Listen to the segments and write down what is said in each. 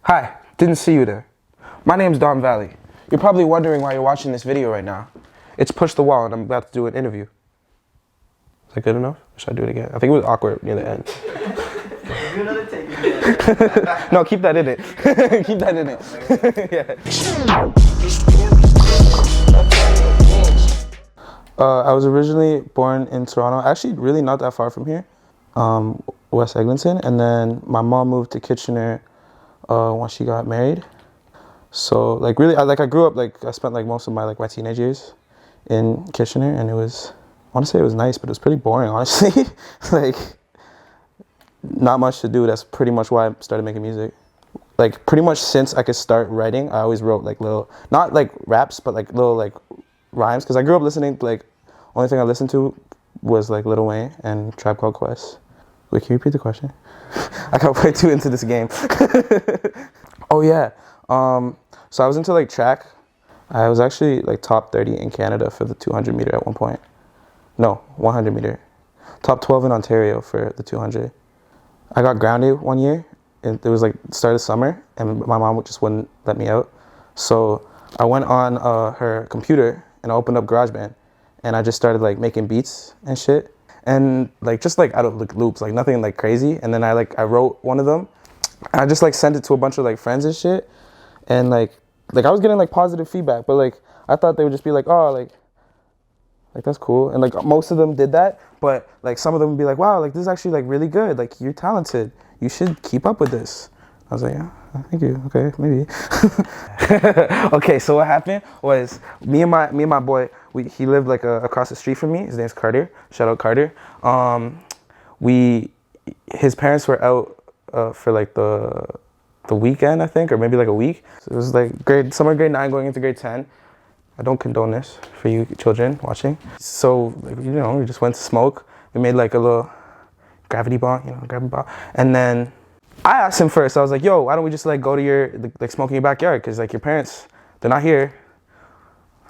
Hi, didn't see you there. My name's Dom Vallie. You're probably wondering why you're watching this video right now. It's Pushthewall and I'm about to do an interview. Is that good enough? Or should I do it again? I think it was awkward near the end. Do another take. No, keep that in it. Keep that in it. I was originally born in Toronto, actually really not that far from here, West Eglinton, and then my mom moved to Kitchener once she got married. So like really, I grew up, I spent most of my my teenage years in Kitchener, and I want to say it was nice, but it was pretty boring, honestly. Not much to do. That's pretty much why I started making music. Pretty much since I could start writing, I always wrote little, not raps, but little rhymes, because I grew up listening only thing I listened to was Lil Wayne and Tribe Called Quest. Wait, can you repeat the question? I got way too into this game. Oh yeah, so I was into track. I was actually top 30 in Canada for the 200 meter at one point. No, 100 meter. Top 12 in Ontario for the 200. I got grounded one year. It was start of summer, and my mom just wouldn't let me out. So I went on her computer and I opened up GarageBand, and I just started making beats and shit, and just out of loops, nothing crazy. And then I wrote one of them. I just sent it to a bunch of friends and shit, and I was getting positive feedback, but I thought they would just be oh that's cool, and most of them did that, but some of them would be wow, this is actually really good, you're talented, you should keep up with this. I was yeah, thank you, okay, maybe. Okay, so what happened was me and my boy, he lived across the street from me. His name's Carter. Shout out Carter. His parents were out for the weekend, I think, or maybe a week. So it was summer grade 9 going into grade 10. I don't condone this for you children watching. So we just went to smoke. We made a little gravity bong, and then I asked him first. I was yo, why don't we just go to your smoke in your backyard, because your parents, they're not here.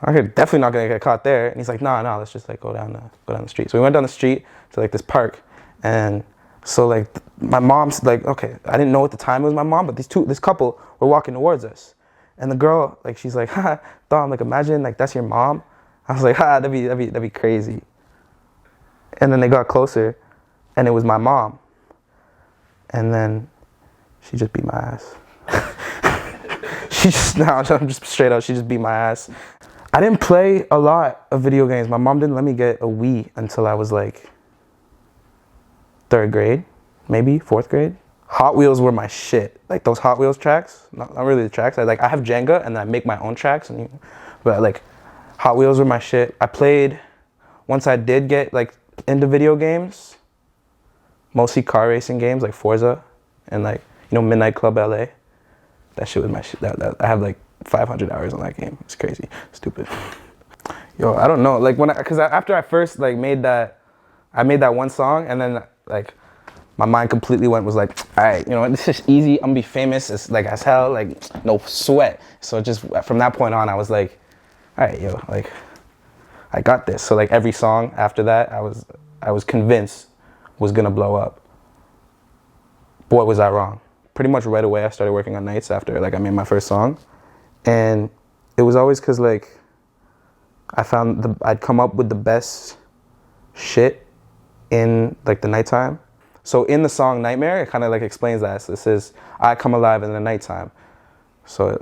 I'm definitely not gonna get caught there. And he's nah, let's just go down the street. So we went down the street to this park, and so my mom's okay, I didn't know at the time it was my mom, but this couple were walking towards us, and the girl she's ha, Dom, imagine that's your mom. I was ha, that'd be crazy. And then they got closer, and it was my mom, and then she just beat my ass. I'm just straight up, she just beat my ass. I didn't play a lot of video games. My mom didn't let me get a Wii until I was 3rd grade, maybe 4th grade. Hot Wheels were my shit. Those Hot Wheels tracks, not really the tracks. I have Jenga and I make my own tracks, but Hot Wheels were my shit. I played, once I did get into video games, mostly car racing games like Forza and Midnight Club LA. That shit was my shit. I have 500 hours on that game. It's crazy, stupid. Yo, I don't know. Because after I first made that one song, and then my mind completely was all right, this is easy. I'm gonna be famous. It's as hell. No sweat. So just from that point on, I was all right, yo, I got this. So every song after that, I was convinced was gonna blow up. Boy, was I wrong. Pretty much right away, I started working on nights after I made my first song, and it was always because I found I'd come up with the best shit in the nighttime. So in the song Nightmare, it kind of explains that. So this is I come alive in the nighttime. So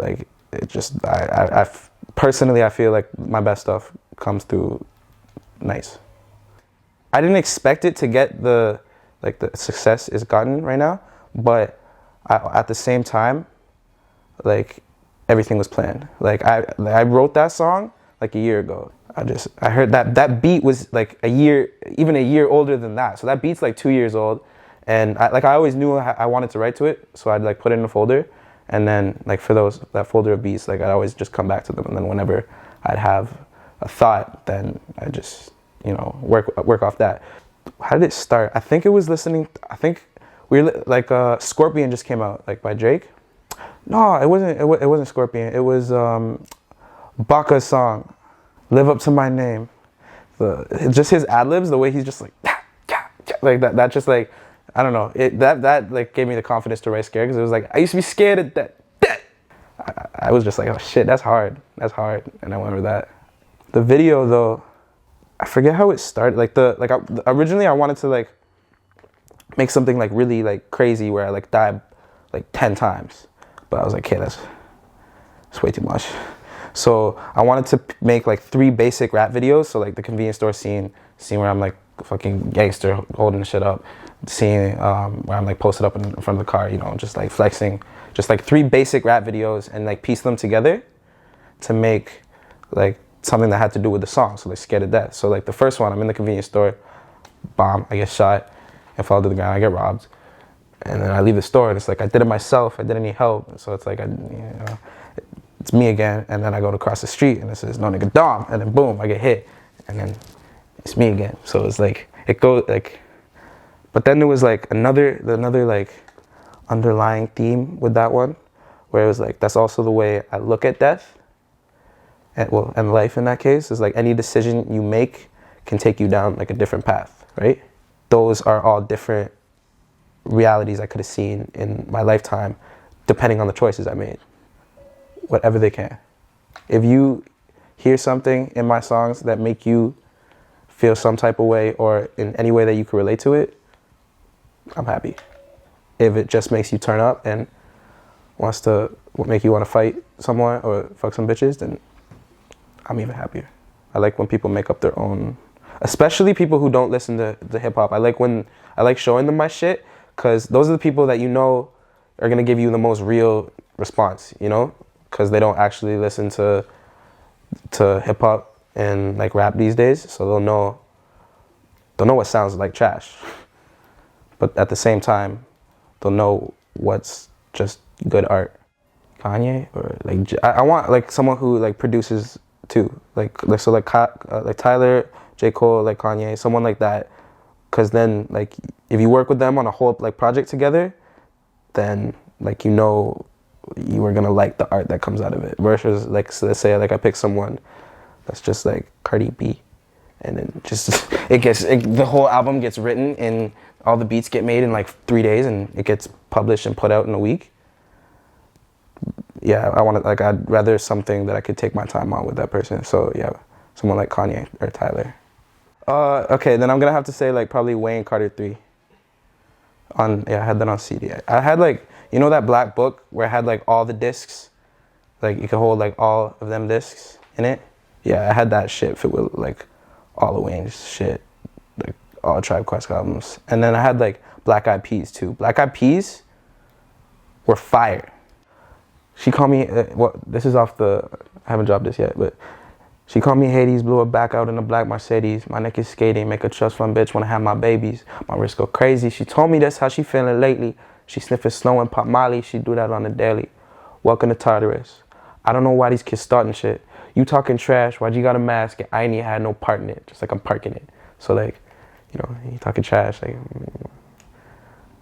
it just I personally I feel my best stuff comes through nights. I didn't expect it to get the success it's gotten right now, but at the same time, everything was planned. I wrote that song a year ago. I heard that beat was even a year older than that. So that beat's 2 years old, and I always knew I wanted to write to it, so I'd put it in a folder, and then for that folder of beats, I'd always just come back to them, and then whenever I'd have a thought, then I just work off that. How did it start? I think it was listening. I think we were Scorpion just came out by Drake. No, it wasn't. It wasn't Scorpion. It was Baka's song, "Live Up to My Name." Just his ad libs, the way he's just that. That just I don't know. That gave me the confidence to write Scared, because it was I used to be scared at that. I was just like, oh shit, that's hard, and I went with that. The video though, I forget how it started. Originally I wanted to like make something like really like crazy where I like died like 10 times, but I was like, okay, that's way too much. So I wanted to make like 3 basic rap videos. So like the convenience store scene where I'm like fucking gangster holding the shit up, scene where I'm like posted up in front of the car, you know, just like flexing, just like 3 basic rap videos, and like piece them together to make like something that had to do with the song. So like Scared to Death. So like the first one, I'm in the convenience store, bomb, I get shot and fall to the ground, I get robbed, and then I leave the store and it's like I did it myself, I didn't need help. So it's like it's me again, and then I go to cross the street and it says no nigga Dom, and then boom, I get hit, and then it's me again. So it's like it goes like, but then there was like another like underlying theme with that one, where it was like that's also the way I look at death, and life in that case is like any decision you make can take you down like a different path, right? Those are all different realities I could have seen in my lifetime, depending on the choices I made. Whatever they can. If you hear something in my songs that make you feel some type of way, or in any way that you can relate to it, I'm happy. If it just makes you turn up and wants to make you want to fight someone or fuck some bitches, then I'm even happier. I like when people make up their own, especially people who don't listen to hip hop. I like showing them my shit, because those are the people that you know are gonna give you the most real response, you know, because they don't actually listen to hip hop and like rap these days, so they'll know what sounds like trash, but at the same time, they'll know what's just good art. Kanye, or like I want like someone who like produces too, like Tyler, J. Cole, like Kanye, someone like that, because then like if you work with them on a whole like project together, then like you know you are gonna like the art that comes out of it, versus like, so let's say like I pick someone that's just like Cardi B, and then just the whole album gets written and all the beats get made in like 3 days and it gets published and put out in a week. Yeah, I want to, like, I'd rather something that I could take my time on with that person. So yeah, someone like Kanye or Tyler. Okay, then I'm gonna have to say like probably Wayne Carter 3. I had that on CD. I had like, you know that black book where I had like all the discs, like you could hold like all of them discs in it. Yeah, I had that shit fit with like all of Wayne's shit, like all Tribe Quest albums, and then I had like Black Eyed Peas too. Black Eyed Peas were fire. She called me, this is off the, I haven't dropped this yet, but she called me Hades, blew her back out in a black Mercedes. My neck is skating, make a trust fund bitch wanna have my babies. My wrist go crazy. She told me that's how she feeling lately. She sniffing snow and pop Molly, she do that on the daily. Welcome to Tartarus. I don't know why these kids starting shit. You talking trash, why'd you got a mask? I ain't even had no part in it, just like I'm parking it. So like, you know, you talking trash, like,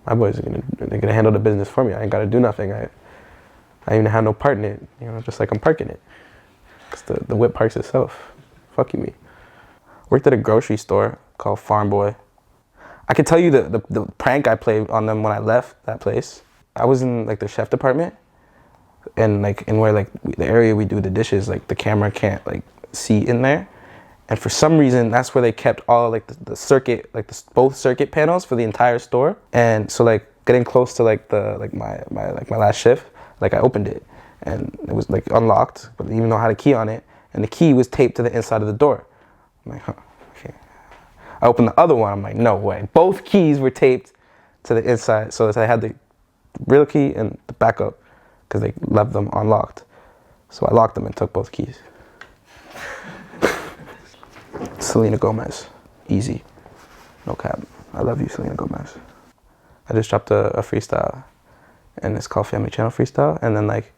my boys are gonna handle the business for me. I ain't gotta do nothing. I ain't even have no part in it, you know, just like I'm parking it. Cause the whip parks itself. Fuck you, me. Worked at a grocery store called Farm Boy. I could tell you the prank I played on them when I left that place. I was in like the chef department, and like in where like the area we do the dishes, like the camera can't like see in there. And for some reason, that's where they kept all like the circuit, like both circuit panels for the entire store. And so like getting close to like my last shift, like I opened it and it was like unlocked, but even though I had a key on it, and the key was taped to the inside of the door. I'm like, huh, okay. I opened the other one, I'm like, no way. Both keys were taped to the inside, so I had the real key and the backup, because they left them unlocked. So I locked them and took both keys. Selena Gomez, easy, no cap. I love you, Selena Gomez. I just dropped a freestyle, and it's called Family Channel Freestyle, and then like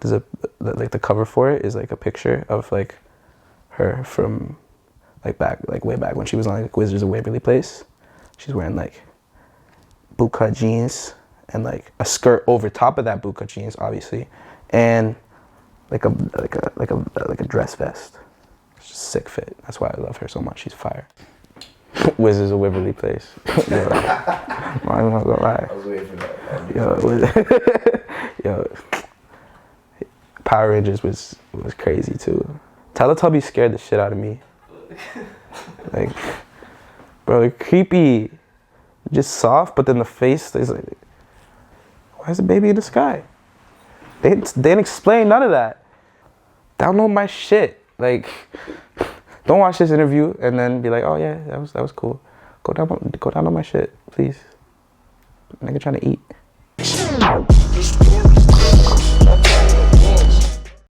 there's the cover for it is like a picture of like her from like way back when she was on like Wizards of Waverly Place. She's wearing like bootcut jeans and like a skirt over top of that bootcut jeans, obviously, and like a dress vest. It's just sick fit. That's why I love her so much. She's fire. Wizards of Waverly Place. Yo, I'm not gonna lie. I was waiting for that. Yo, Power Rangers was crazy too. Teletubbies scared the shit out of me. Like, bro, they're creepy. Just soft, but then the face is like, why is the baby in the sky? They didn't explain none of that. They don't know my shit. Like, don't watch this interview and then be like, oh yeah, that was cool. Go down on my shit, please. Nigga trying to eat.